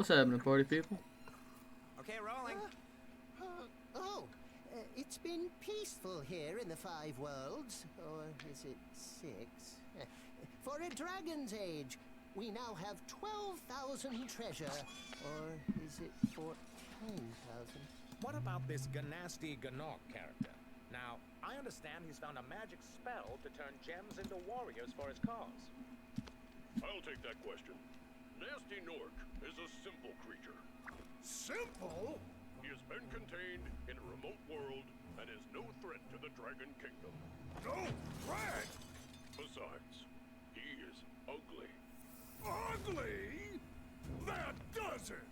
What's happening, party people? Okay, rolling. It's been peaceful here in the Five Worlds, or is it 6? For a dragon's age, we now have 12,000 treasure, or is it 14,000? What about this Ganasty Ganok character? Now, I understand he's found a magic spell to turn gems into warriors for his cause. I'll take that question. Nasty Nork is a simple creature. Simple? He has been contained in a remote world and is no threat to the Dragon Kingdom. No threat? Besides, he is ugly. Ugly? That does it!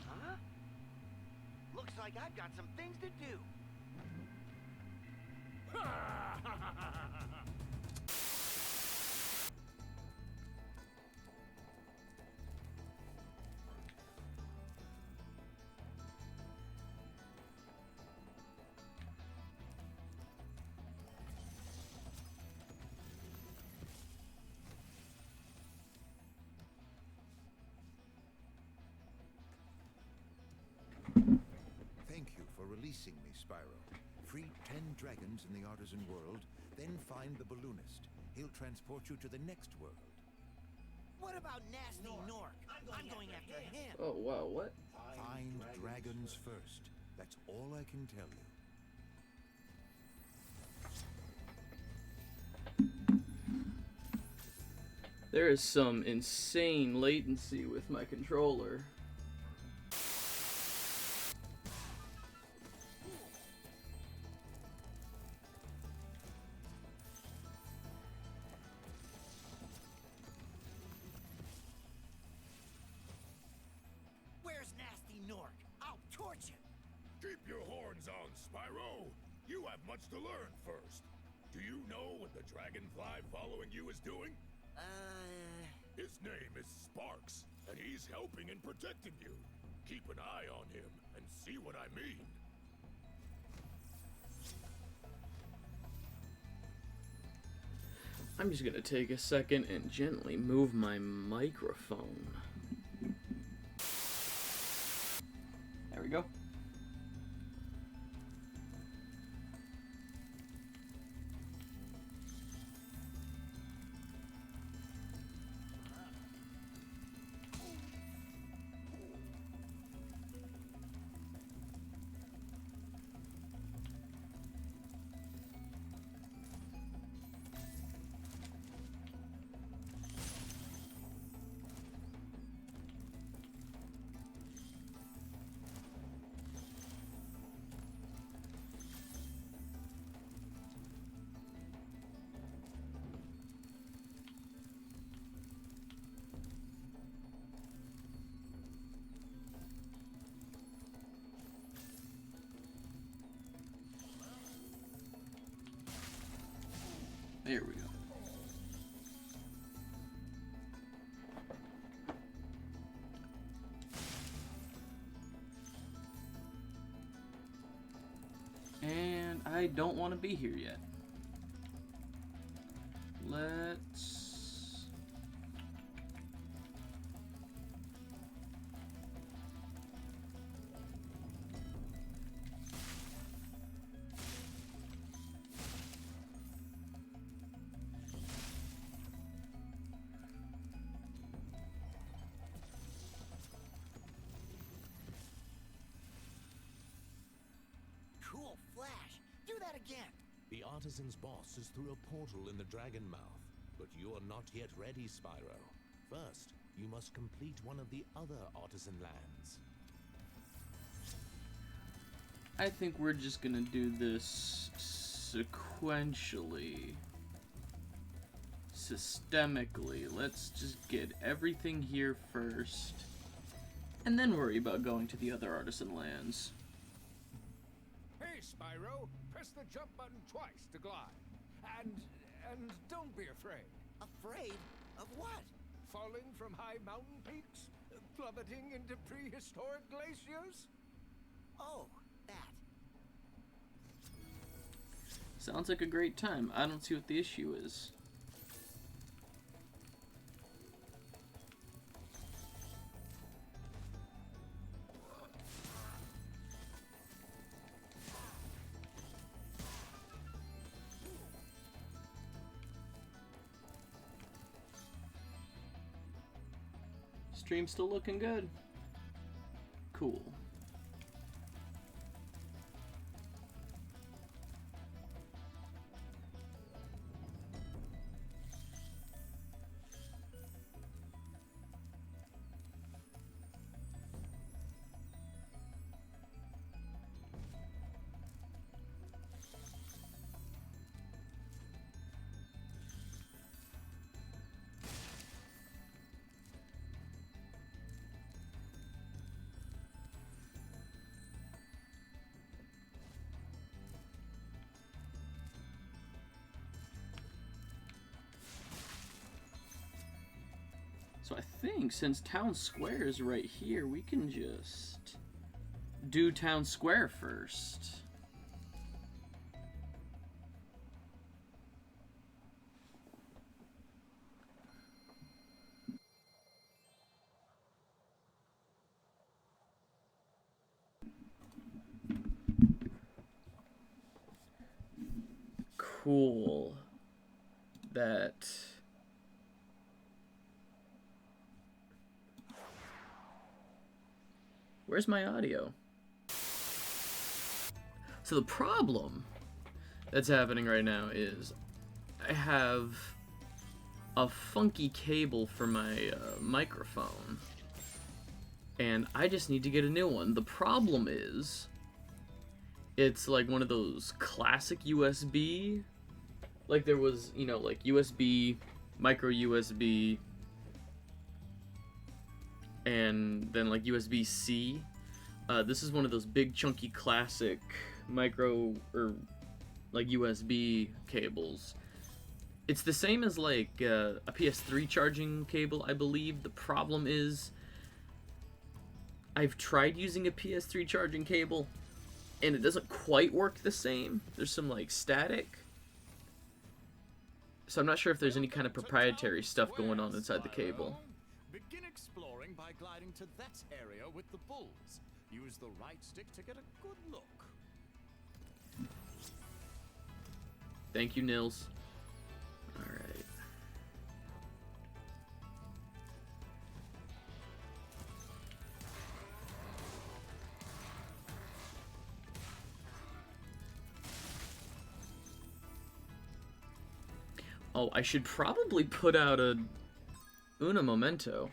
Huh? Looks like I've got some things to do. Thank you for releasing me, Spyro. Free 10 dragons in the Artisan world, then find the balloonist. He'll transport you to the next world. What about Nasty Nork? I'm going after him. Oh wow, what? Find dragons first. That's all I can tell you. There is some insane latency with my controller. Where's Nasty Nork? I'll torch him. Keep your horns on, Spyro. You have much to learn first. Do you know what the dragonfly following you is doing? His name is Sparks, and he's helping and protecting you. Keep an eye on him and see what I mean. I'm just gonna take a second and gently move my microphone. There we go. There we go. And I don't want to be here yet. Let's... Cool flash. Do that again. The Artisan's boss is through a portal in the Dragon Mouth, but you are not yet ready, Spyro. First, you must complete one of the other Artisan lands. I think we're just gonna do this sequentially. Systemically. Let's just get everything here first, and then worry about going to the other Artisan lands. Hey, Spyro, press the jump button twice to glide. And don't be afraid. Afraid of what? Falling from high mountain peaks? Plummeting into prehistoric glaciers? Oh, that. Sounds like a great time. I don't see what the issue is. Stream's still looking good. Cool. So I think since Town Square is right here, we can just do Town Square first. Cool. That... Where's my audio? So the problem that's happening right now is I have a funky cable for my microphone, and I just need to get a new one. The problem is it's like one of those classic USB, like there was, you know, like USB, micro USB, and then like USB-C. This is one of those big chunky classic micro or like USB cables. It's the same as like a PS3 charging cable, I believe. The problem is I've tried using a PS3 charging cable and it doesn't quite work the same. There's some like static. So I'm not sure if there's any kind of proprietary stuff going on inside the cable. Begin exploring by gliding to that area with the bulls. Use the right stick to get a good look. Thank you, Nils. Alright. Oh, I should probably put out a Una Momento.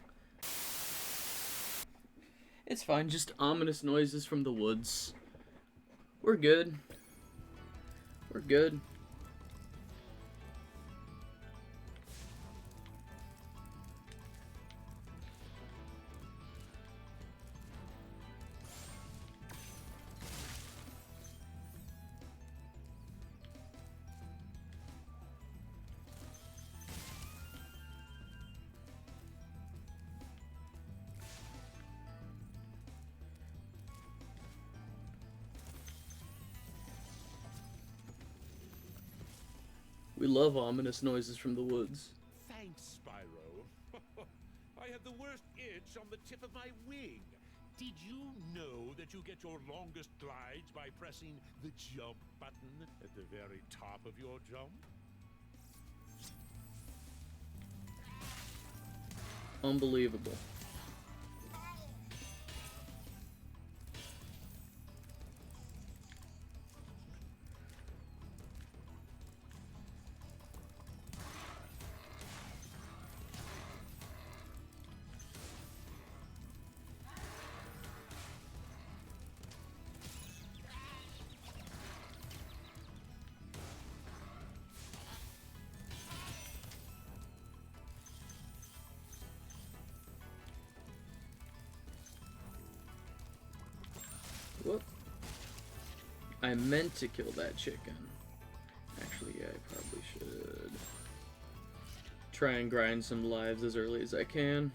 It's fine, just ominous noises from the woods. We're good. We're good. We love ominous noises from the woods. Thanks, Spyro. I have the worst itch on the tip of my wing. Did you know that you get your longest glides by pressing the jump button at the very top of your jump? Unbelievable. Whoop. I meant to kill that chicken. Actually, yeah, I probably should try and grind some lives as early as I can.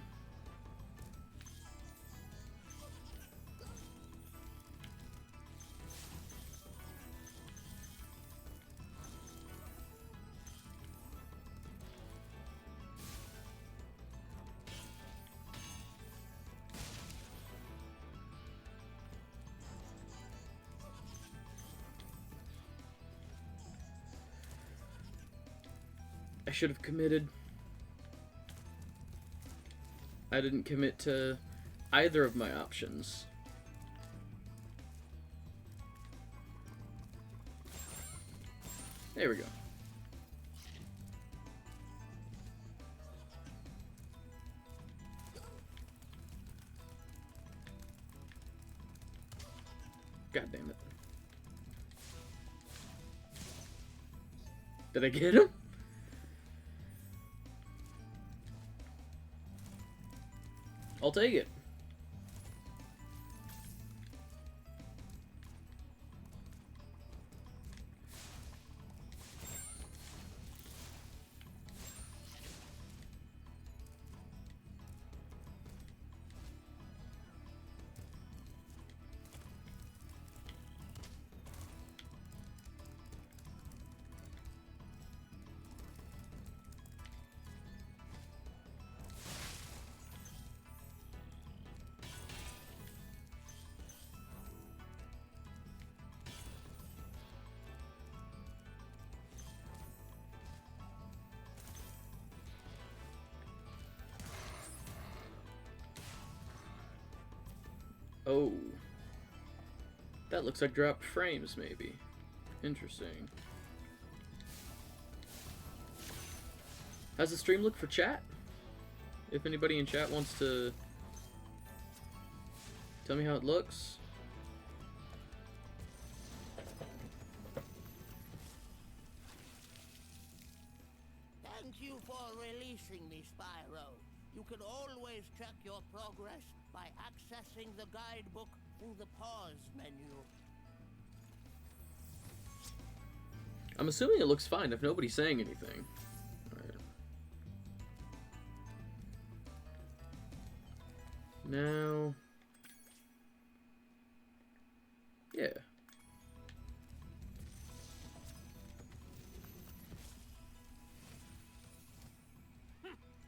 I should have committed. I didn't commit to either of my options. There we go. God damn it. Did I get him? I'll take it. Oh. That looks like dropped frames, maybe. Interesting. How's the stream look for chat? If anybody in chat wants to tell me how it looks. Thank you for releasing me, Spyro. You can always check your progress by accessing the guidebook through the pause menu. I'm assuming it looks fine if nobody's saying anything. Alright. Now... yeah.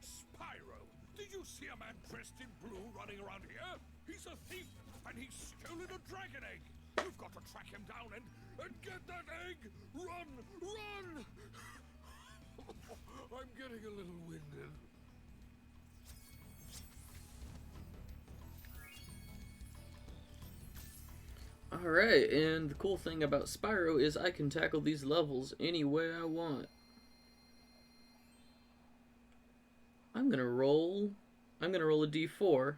Spyro, did you see a man dressed in blue running around here? He's a thief, and he's stolen a dragon egg. You've got to track him down and get that egg. Run, run! I'm getting a little winded. Alright, and the cool thing about Spyro is I can tackle these levels any way I want. I'm gonna roll a d4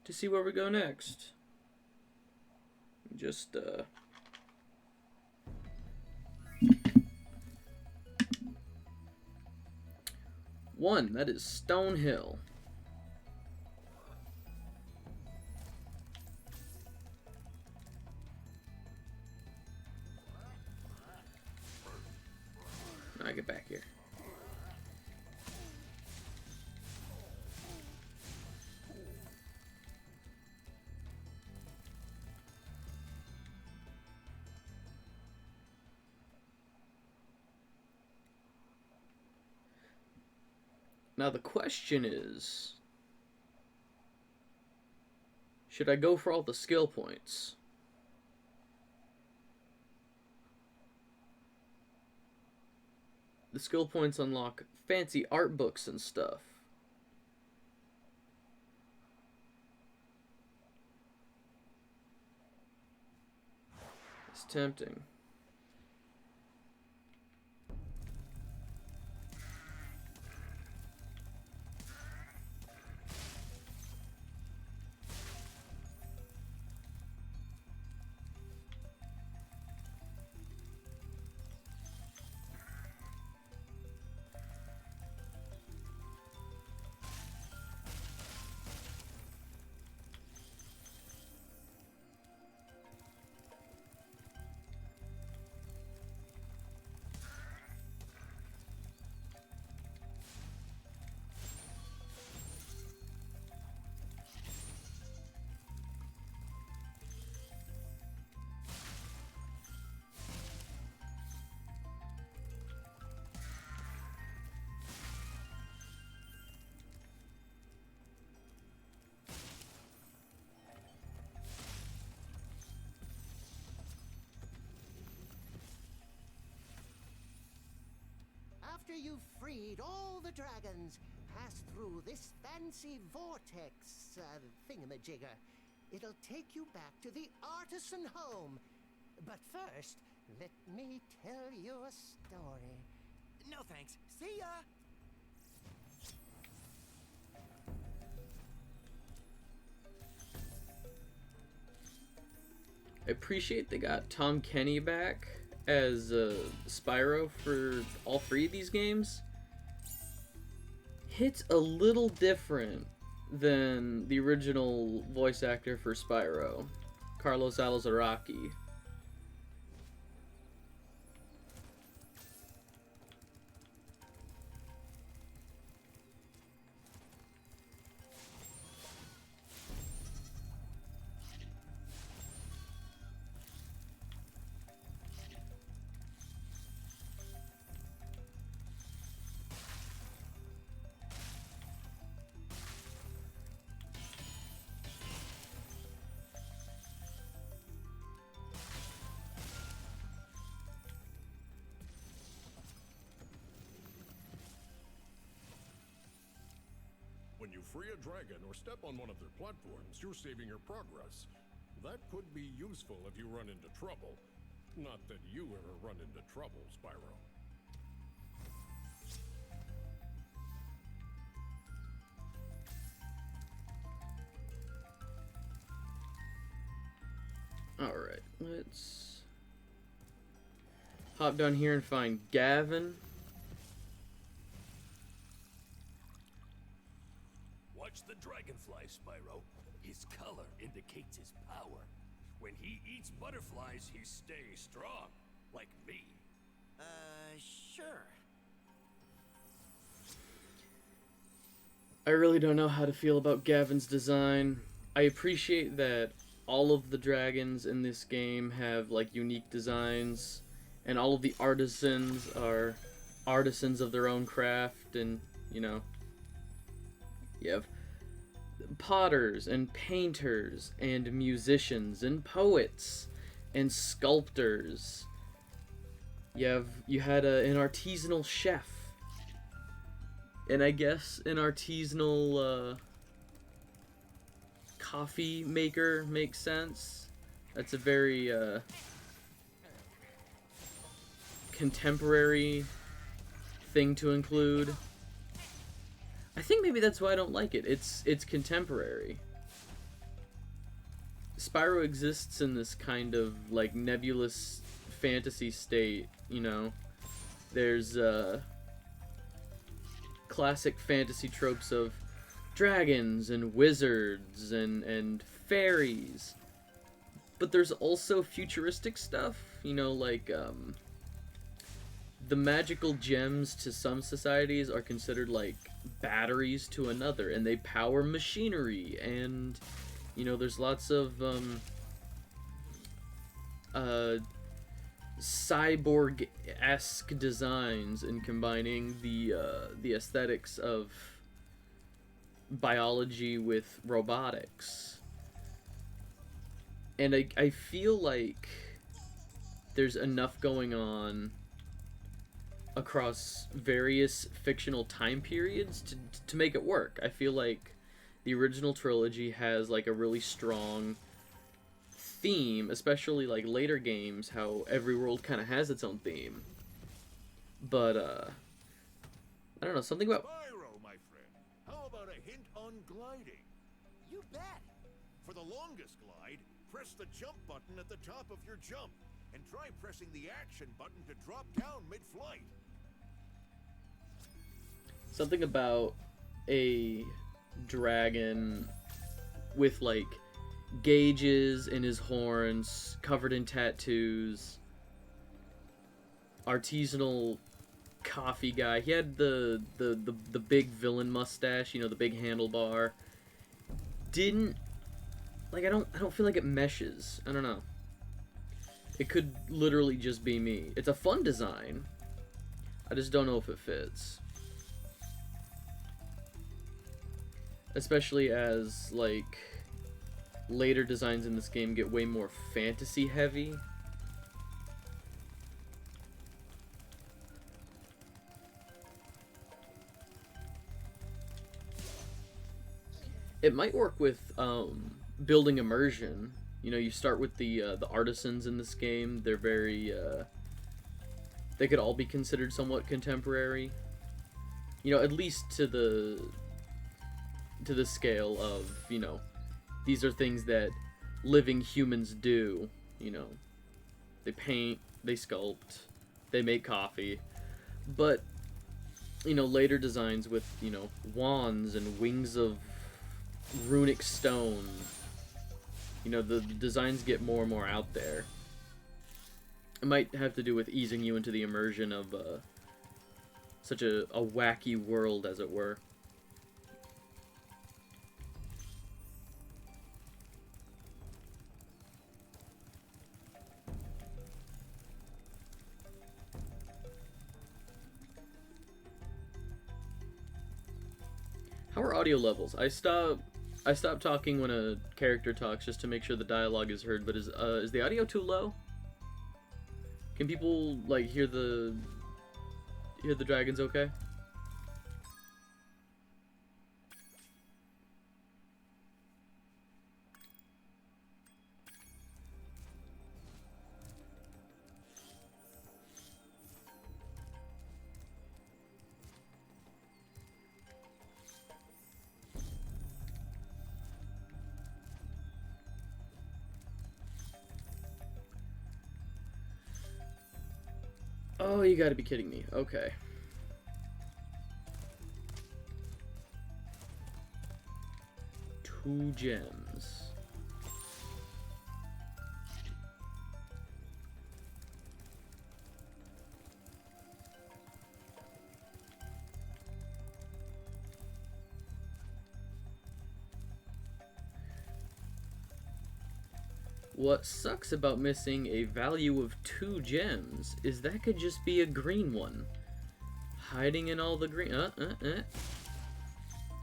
to see where we go next. Just, one, that is Stonehill. Now get back here. Now the question is, should I go for all the skill points? The skill points unlock fancy art books and stuff. It's tempting. you've freed all the dragons, pass through this fancy vortex thingamajigger. It'll take you back to the artisan home. But first, let me tell you a story. No thanks. See ya! I appreciate they got Tom Kenny back as Spyro for all 3 of these games. Hits a little different than the original voice actor for Spyro, Carlos Alazraqui. When you free a dragon or step on one of their platforms, you're saving your progress. That could be useful if you run into trouble. Not that you ever run into trouble, Spyro. Alright, let's hop down here and find Gavin. Watch the dragonfly, Spyro. His color indicates his power. When he eats butterflies, he stays strong. Like me. Sure. I really don't know how to feel about Gavin's design. I appreciate that all of the dragons in this game have like unique designs, and all of the artisans are artisans of their own craft, and you know, you have potters and painters and musicians and poets and sculptors. You had an artisanal chef, and I guess an artisanal coffee maker makes sense. That's a very contemporary thing to include. I think maybe that's why I don't like it. It's contemporary. Spyro exists in this kind of like nebulous fantasy state, you know. There's classic fantasy tropes of dragons and wizards and fairies. But there's also futuristic stuff, you know, like the magical gems to some societies are considered like batteries to another, and they power machinery, and you know, there's lots of cyborg-esque designs in combining the aesthetics of biology with robotics. And I feel like there's enough going on across various fictional time periods to make it work. I feel like the original trilogy has like a really strong theme, especially like later games, how every world kind of has its own theme. But I don't know, something about Spyro, my friend. How about a hint on gliding? You bet. For the longest glide, press the jump button at the top of your jump, and try pressing the action button to drop down mid-flight. something about a dragon with like gauges in his horns, covered in tattoos, artisanal coffee guy. He had the big villain mustache, you know, the big handlebar. Didn't like I don't feel like it meshes. I don't know. It could literally just be me. It's a fun design. I just don't know if it fits. Especially as like later designs in this game get way more fantasy heavy. It might work with building immersion. You know, you start with the artisans in this game. They're very they could all be considered somewhat contemporary. You know, at least to the scale of, you know, these are things that living humans do. You know, they paint, they sculpt, they make coffee, but you know, later designs with, you know, wands and wings of runic stone. You know, the designs get more and more out there. It might have to do with easing you into the immersion of such a wacky world, as it were. How are audio levels? I stop talking when a character talks just to make sure the dialogue is heard, but is the audio too low? Can people, like, hear the dragons okay? Oh, you gotta be kidding me. Okay. Two gems. What sucks about missing a value of 2 gems is that could just be a green one. Hiding in all the green.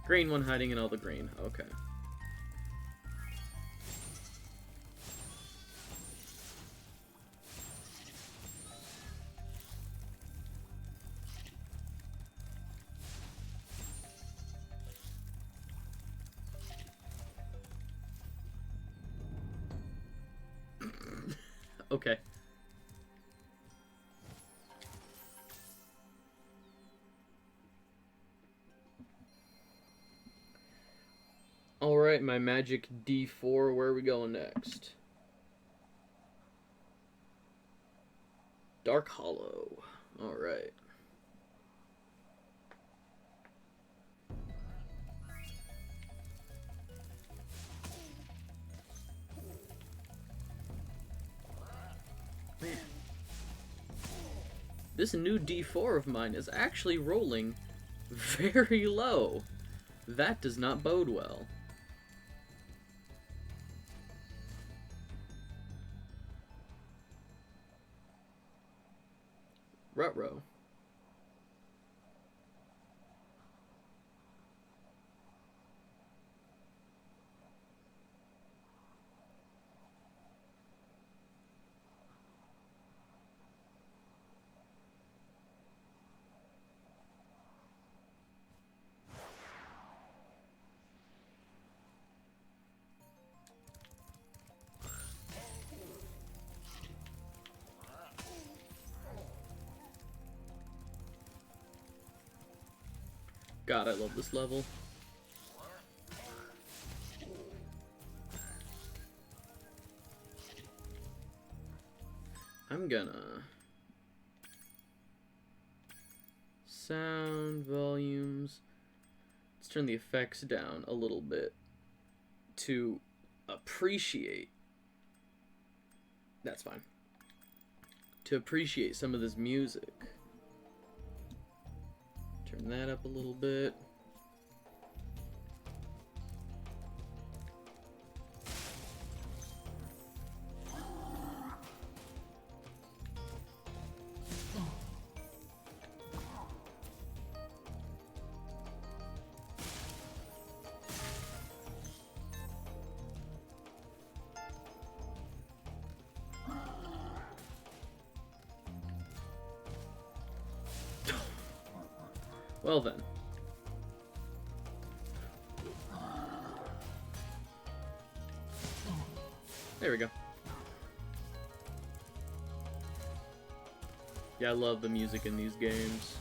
Green one hiding in all the green. Okay. Okay. Alright, my magic D4, where are we going next? Dark Hollow. Alright. Man. This new D4 of mine is actually rolling very low. That does not bode well. Ruh-roh. God, I love this level. I'm gonna... sound volumes. Let's turn the effects down a little bit to appreciate... That's fine. To appreciate some of this music. Turn that up a little bit. Well then. There we go. Yeah, I love the music in these games.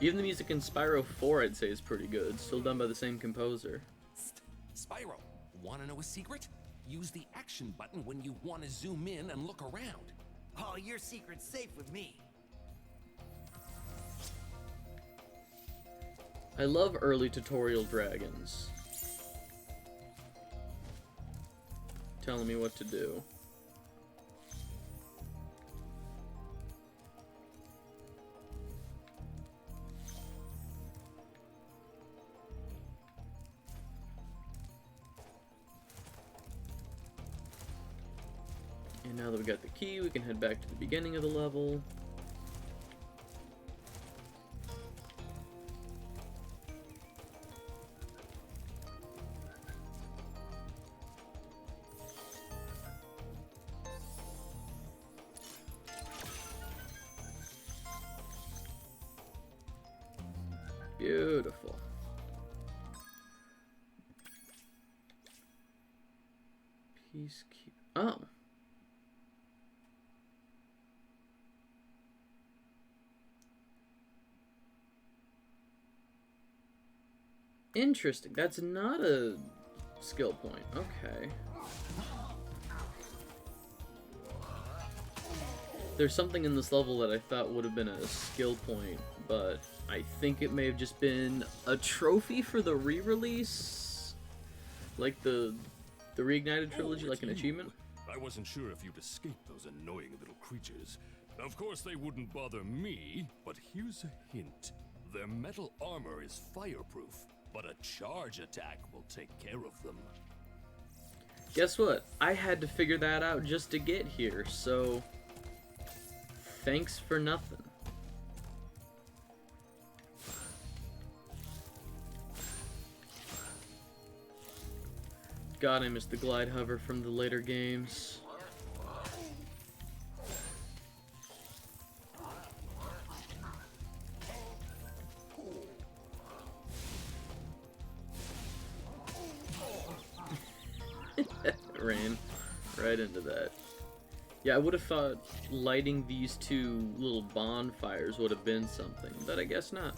Even the music in Spyro 4, I'd say, is pretty good. Still done by the same composer. Spyro, wanna know a secret? Use the action button when you want to zoom in and look around. Oh, your secret's safe with me. I love early tutorial dragons. Telling me what to do. And now that we got the key, we can head back to the beginning of the level. Beautiful. Peacekeeper. Oh. Interesting. That's not a skill point. Okay. There's something in this level that I thought would have been a skill point, but I think it may have just been a trophy for the re-release? Like the Reignited trilogy, like an achievement? I wasn't sure if you'd escape those annoying little creatures. Of course they wouldn't bother me, but here's a hint. Their metal armor is fireproof, but a charge attack will take care of them. Guess what? I had to figure that out just to get here, so thanks for nothing. God, I miss the glide hover from the later games. Ran right into that. Yeah, I would have thought lighting these two little bonfires would have been something, but I guess not.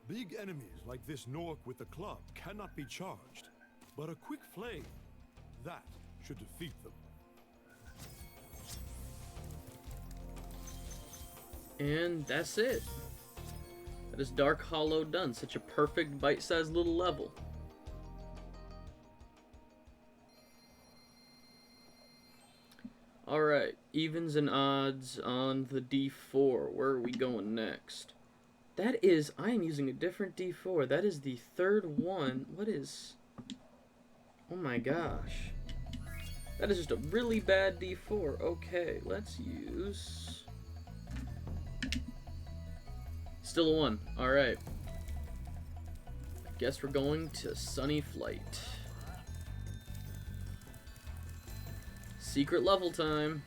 Big enemies like this Nork with the club cannot be charged, but a quick flame, that should defeat them. And that's it. That is Dark Hollow done. Such a perfect bite-sized little level. Alright, evens and odds on the D4. Where are we going next? That is, I am using a different D4. That is the third one. What is... Oh my gosh. That is just a really bad D4. Okay, let's use... Still a 1. Alright. I guess we're going to Sunny Flight. Secret level time.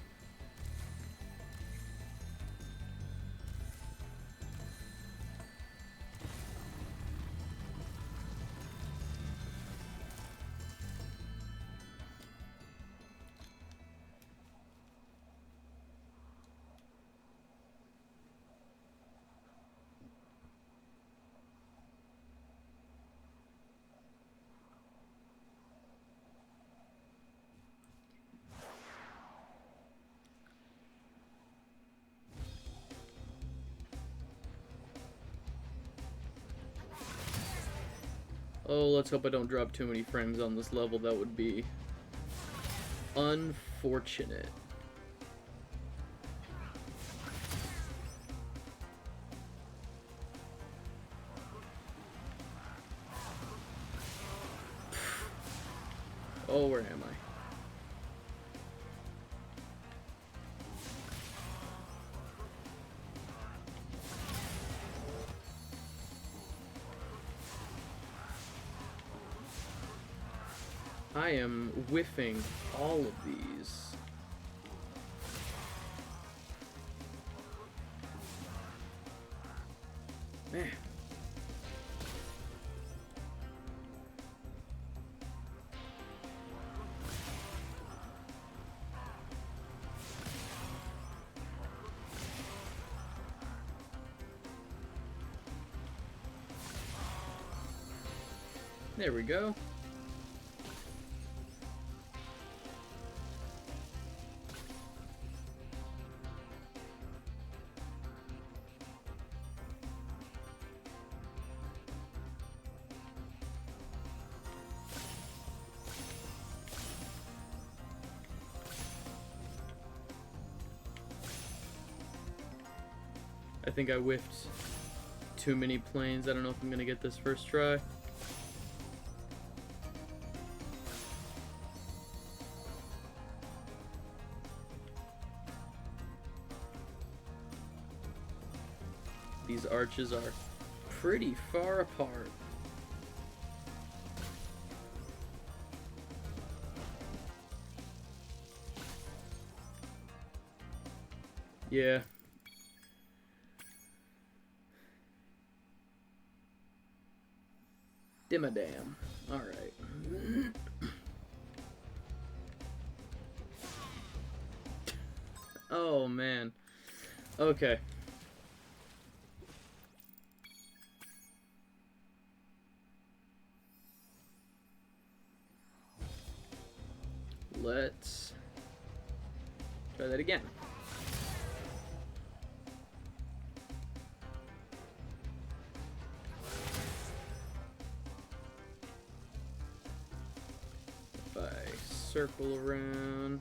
Oh, let's hope I don't drop too many frames on this level. That would be unfortunate. Oh, where am I? I am whiffing all of these. Man. There we go. I think I whiffed too many planes. I don't know if I'm gonna get this first try. These arches are pretty far apart. Yeah. Dimmadam. Alright. Oh, man. Okay. Let's try that again. If I circle around.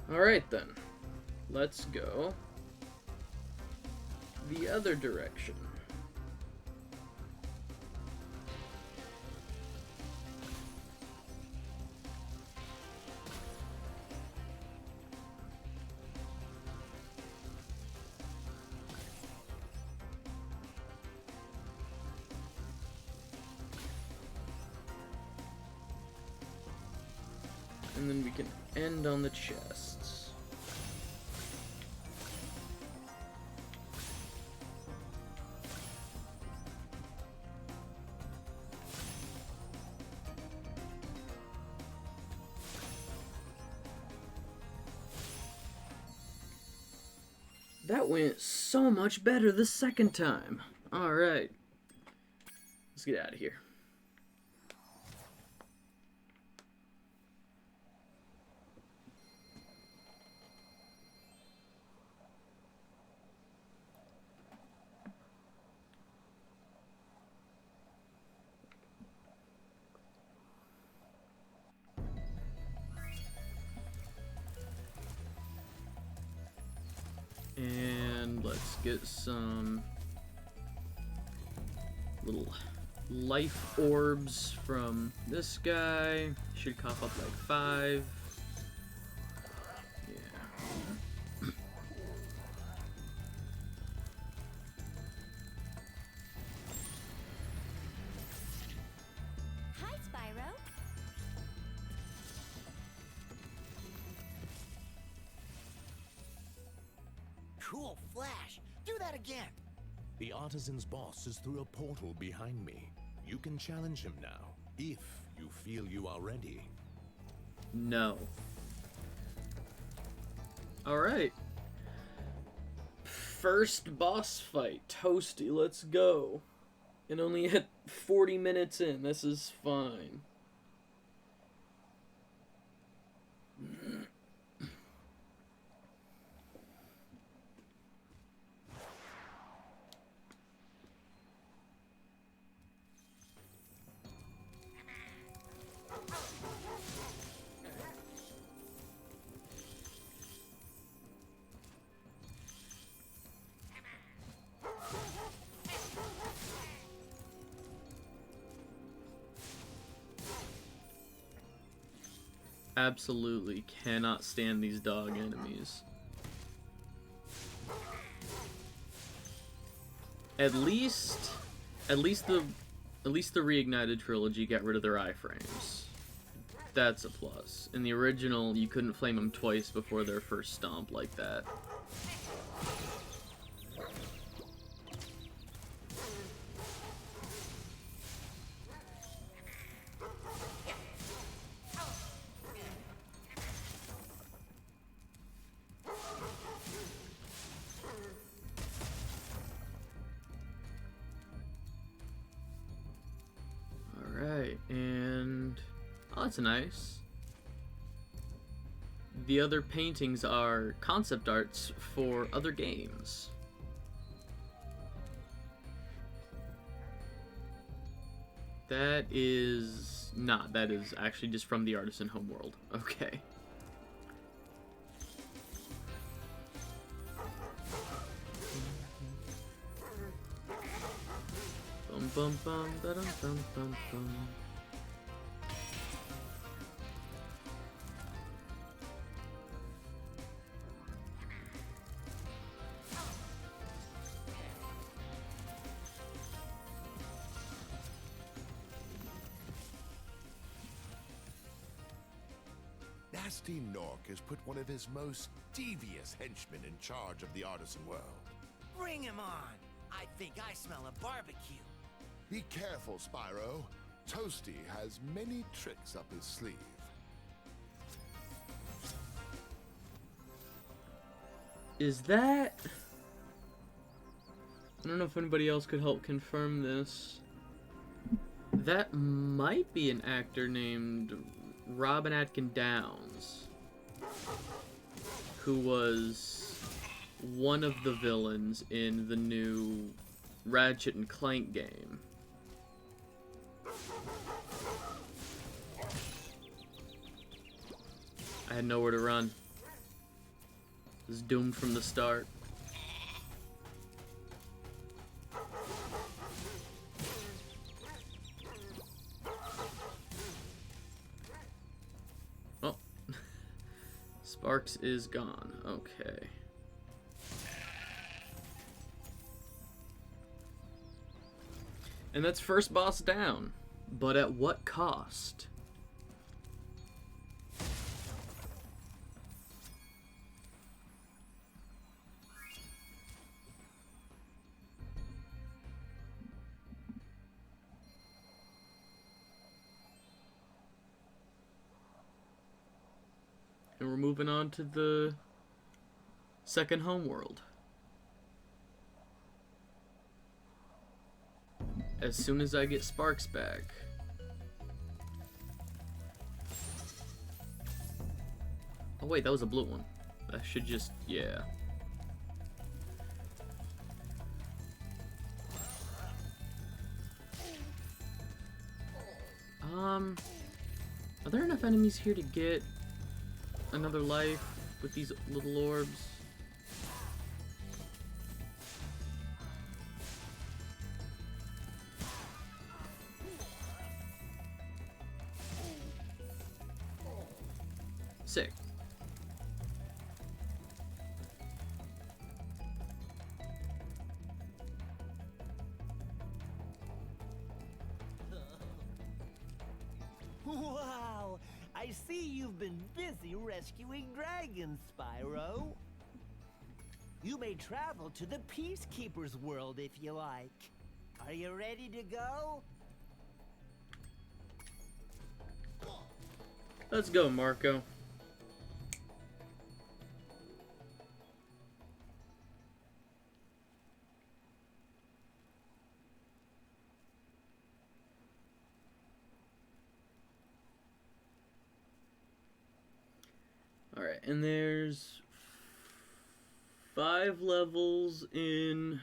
Alright then, let's go the other direction. And then we can end on the chests. That went so much better the second time. Alright. Let's get out of here. And let's get some little life orbs from this guy. Should cough up like 5. Yeah. Hi, Spyro. Cool flash. Do that again. The artisan's boss is through a portal behind me. You can challenge him now, if you feel you are ready. No. Alright. First boss fight. Toasty, let's go. And only at 40 minutes in. This is fine. Absolutely cannot stand these dog enemies. At least the Reignited trilogy got rid of their iframes. That's a plus. In the original, you couldn't flame them twice before their first stomp like that. And oh, that's nice. The other paintings are concept arts for other games. That is not. That is actually just from the Artisan Homeworld. Okay. Bum bum bum da dum bum bum bum. Nasty Nork has put one of his most devious henchmen in charge of the Artisan world. Bring him on. I think I smell a barbecue. Be careful, Spyro. Toasty has many tricks up his sleeve. Is that... I don't know if anybody else could help confirm this. That might be an actor named Robin Atkin Downs, who was one of the villains in the new Ratchet and Clank game. I had nowhere to run. I was doomed from the start. Oh. Sparks is gone. Okay. And that's first boss down. But at what cost? And we're moving on to the second homeworld. As soon as I get Sparks back. Oh wait, that was a blue one. That should just, yeah. Are there enough enemies here to get another life with these little orbs? Sick. Wow! I see you've been busy rescuing dragons, Spyro. You may travel to the Peacekeeper's world if you like. Are you ready to go? Let's go, Marco. Alright, and there's 5 levels in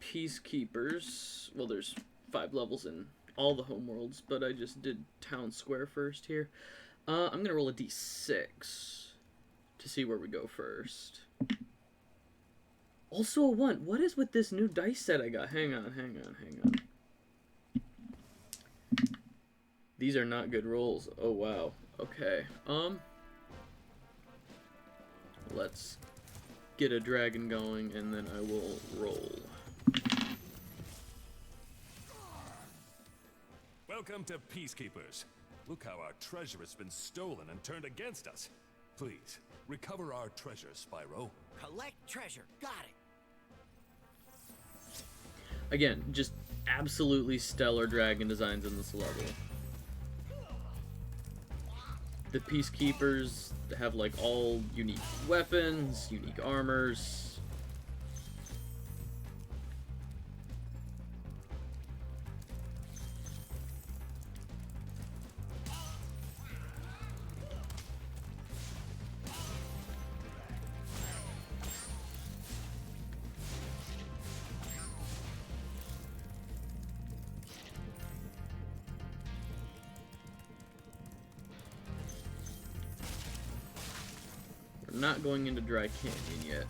Peacekeepers. Well, there's 5 levels in all the homeworlds, but I just did Town Square first here. I'm gonna roll a d6 to see where we go first. Also a 1. What is with this new dice set I got? Hang on. These are not good rolls. Oh, wow. Okay. Let's get a dragon going, and then I will roll. Welcome to Peacekeepers. Look how our treasure has been stolen and turned against us. Please, recover our treasure, Spyro. Collect treasure. Got it. Again, just absolutely stellar dragon designs in this level. The Peacekeepers have like all unique weapons, unique armors. Not going into Dry Canyon yet.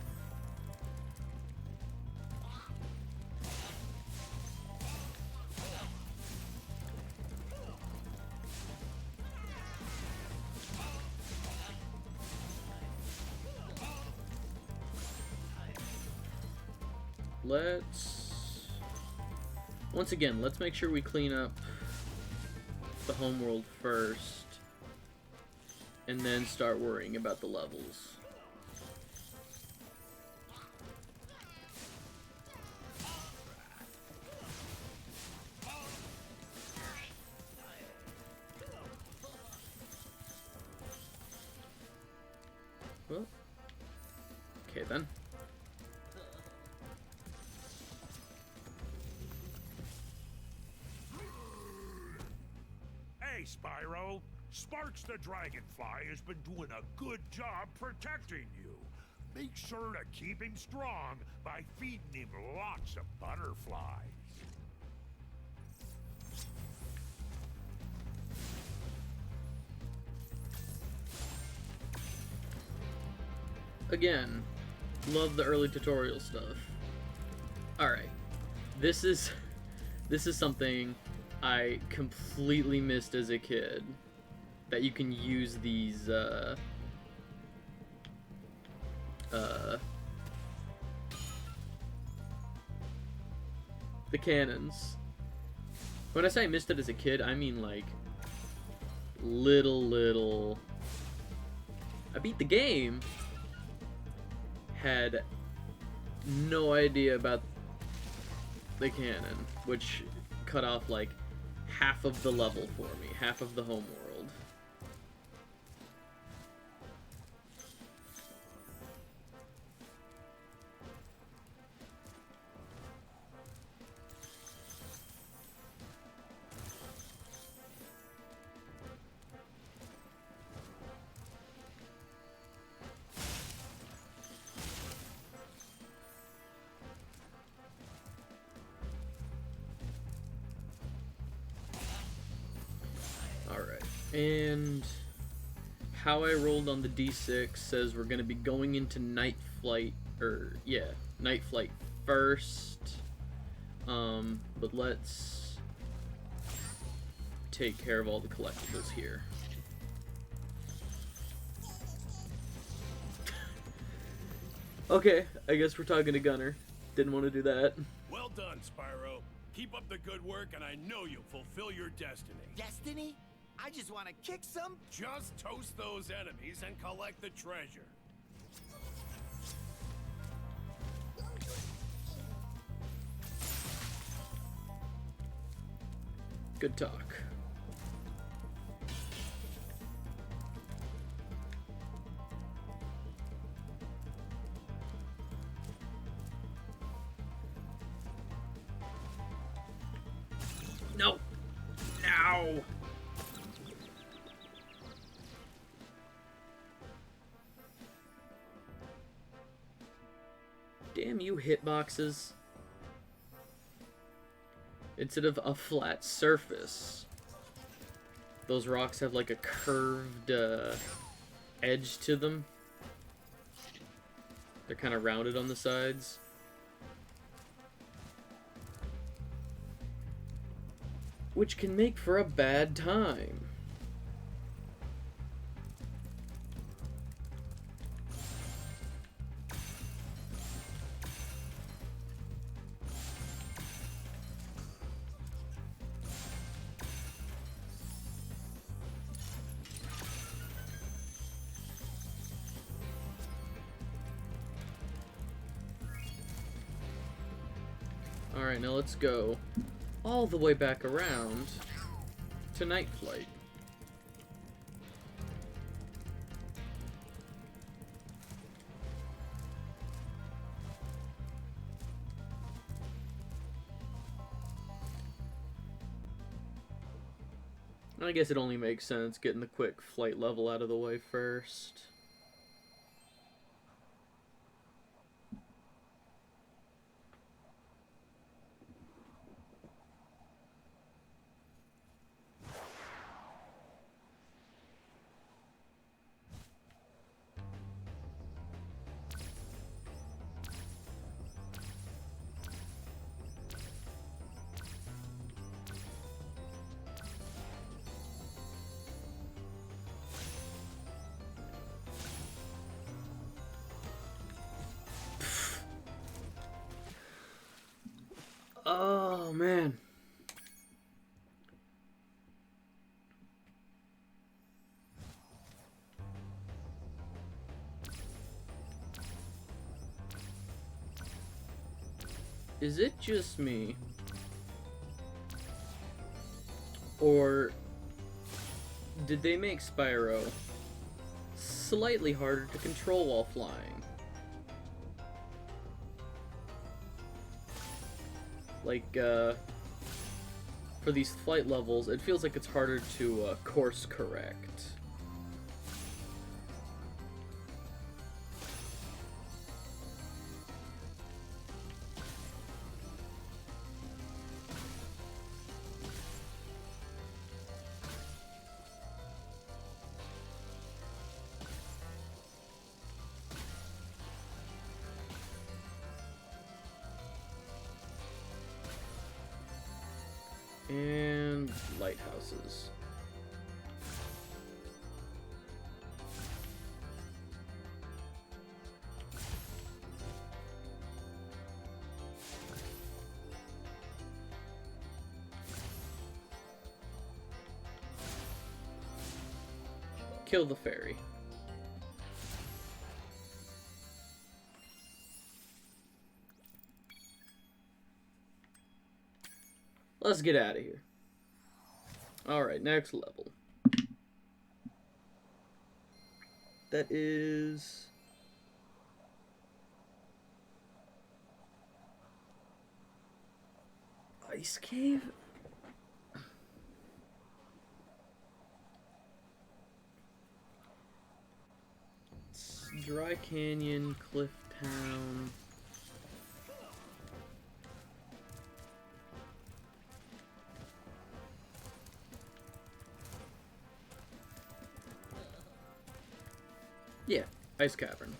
Once again, let's make sure we clean up the homeworld first, and then start worrying about the levels. Well, okay then. Hey, Spyro. Sparks the Dragonfly has been doing a good job protecting you. Make sure to keep him strong by feeding him lots of butterflies. Again, love the early tutorial stuff. Alright, this is something I completely missed as a kid. That you can use these, the cannons. When I say I missed it as a kid, I mean like little. I beat the game, had no idea about the cannon, which cut off like half of the level for me, half of the homeworld. And how I rolled on the D6 says we're going to be going into Night Flight first. But let's take care of all the collectibles here. Okay, I guess we're talking to Gunner. Didn't want to do that. Well done, Spyro. Keep up the good work, and I know you'll fulfill your destiny. Destiny? I just want to kick some. Just toast those enemies and collect the treasure. Good talk. No! No! Damn you hitboxes. Instead of a flat surface, those rocks have like a curved edge to them. They're kind of rounded on the sides. Which can make for a bad time. Alright, now let's go all the way back around to Night Flight. I guess it only makes sense getting the quick flight level out of the way first. Oh, man. Is it just me? Or did they make Spyro slightly harder to control while flying? Like, for these flight levels, it feels like it's harder to course correct. And lighthouses. Kill the fairy. Let's get out of here. Alright, next level. That is... Ice Cave? It's Dry Canyon, Cliff Town... Yeah, Ice Cavern.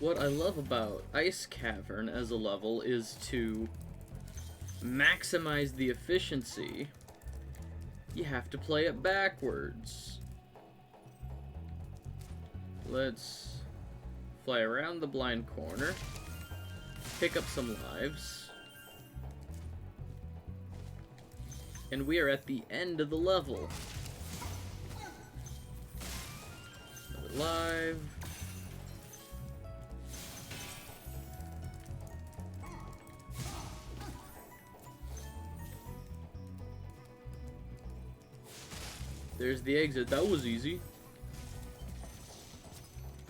What I love about Ice Cavern as a level is to maximize the efficiency, you have to play it backwards. Let's fly around the blind corner, pick up some lives, and we are at the end of the level. Another live. There's the exit. That was easy.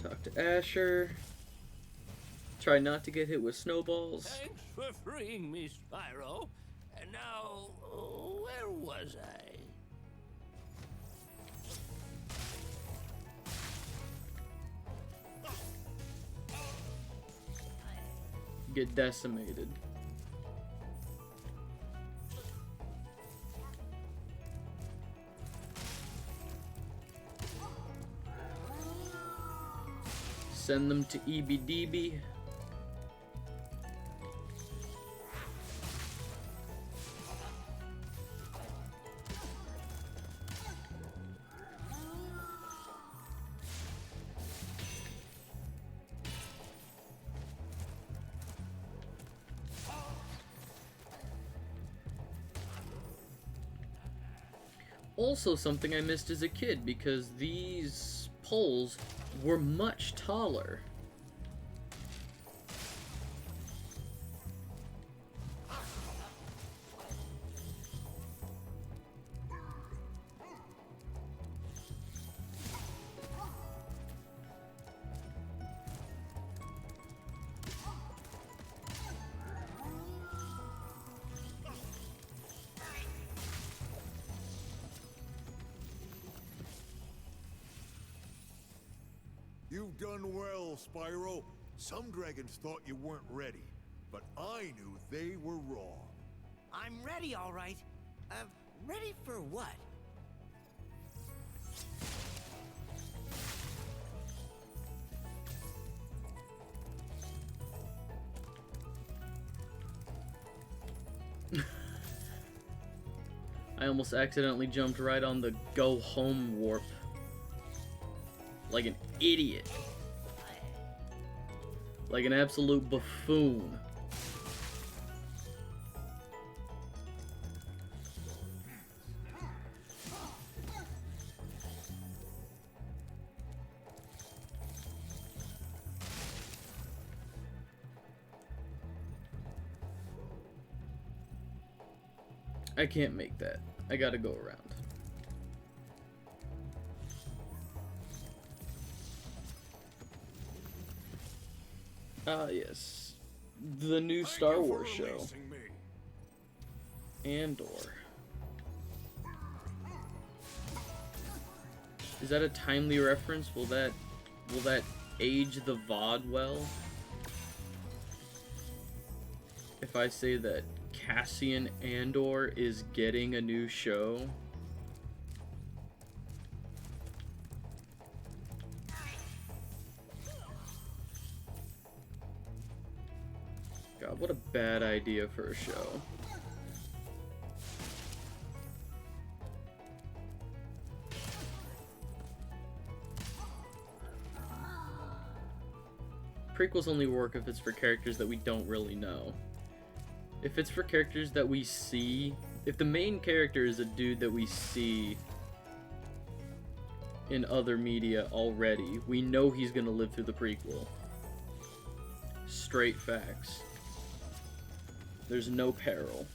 Talk to Asher. Try not to get hit with snowballs. Thanks for freeing me, Spyro. And now, where was I? Get decimated. Send them to EBDB. Also something I missed as a kid, because these poles were much taller. You've done well, Spyro. Some dragons thought you weren't ready, but I knew they were wrong. I'm ready, all right. Ready for what? I almost accidentally jumped right on the go home warp. Like an idiot. Like an absolute buffoon. I can't make that. I gotta go around. Ah, yes. The new Star Wars show. Andor. Is that a timely reference? Will that age the VOD well? If I say that Cassian Andor is getting a new show? God, what a bad idea for a show. Prequels only work if it's for characters that we don't really know. If it's for characters that we see, if the main character is a dude that we see in other media already, we know he's gonna live through the prequel. Straight facts. There's no peril.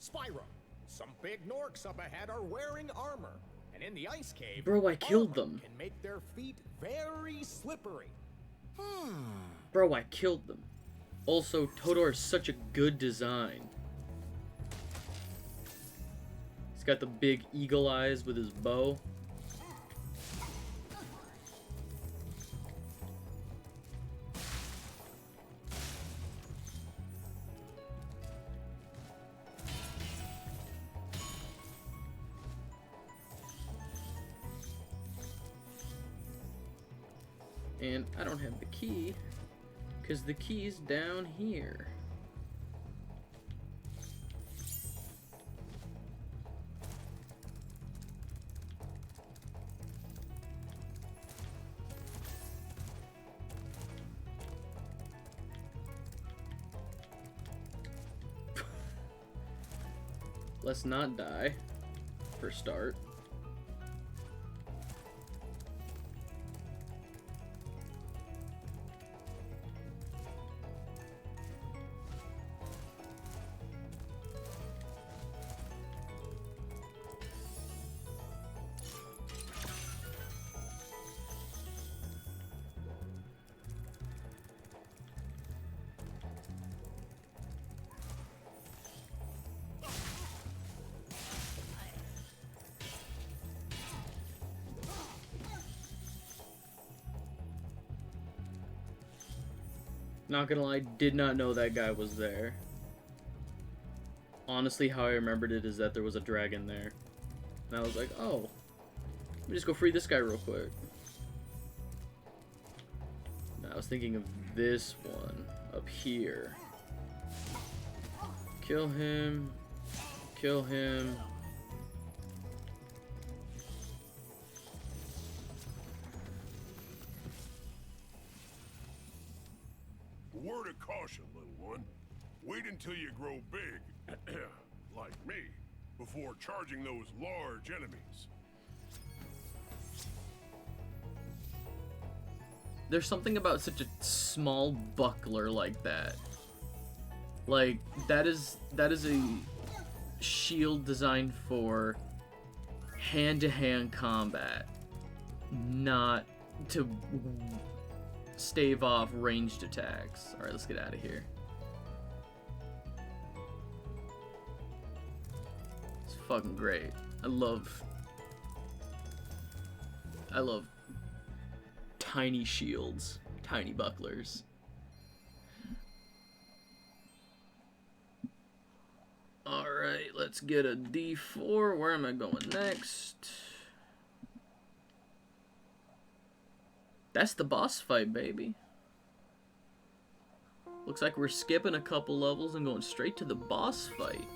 Spyro, some big Norks up ahead are wearing armor, and in the ice cave, Bro, I killed them. Can make their feet very slippery. Bro, I killed them. Also, Todor is such a good design. He's got the big eagle eyes with his bow. And I don't have the key, Because the key's down here. Let's not die, for start. Not gonna lie, did not know that guy was there. Honestly, how I remembered it is that there was a dragon there. And I was like, oh, let me just go free this guy real quick. Now I was thinking of this one up here. Kill him. Kill him. Word of caution, little one. Wait until you grow big, like me, before charging those large enemies. There's something about such a small buckler like that. Like, that is a shield designed for hand-to-hand combat, not to stave off ranged attacks. Alright, let's get out of here. It's fucking great. I love tiny shields, tiny bucklers. Alright, let's get a D4. Where am I going next? That's the boss fight, baby. Looks like we're skipping a couple levels and going straight to the boss fight.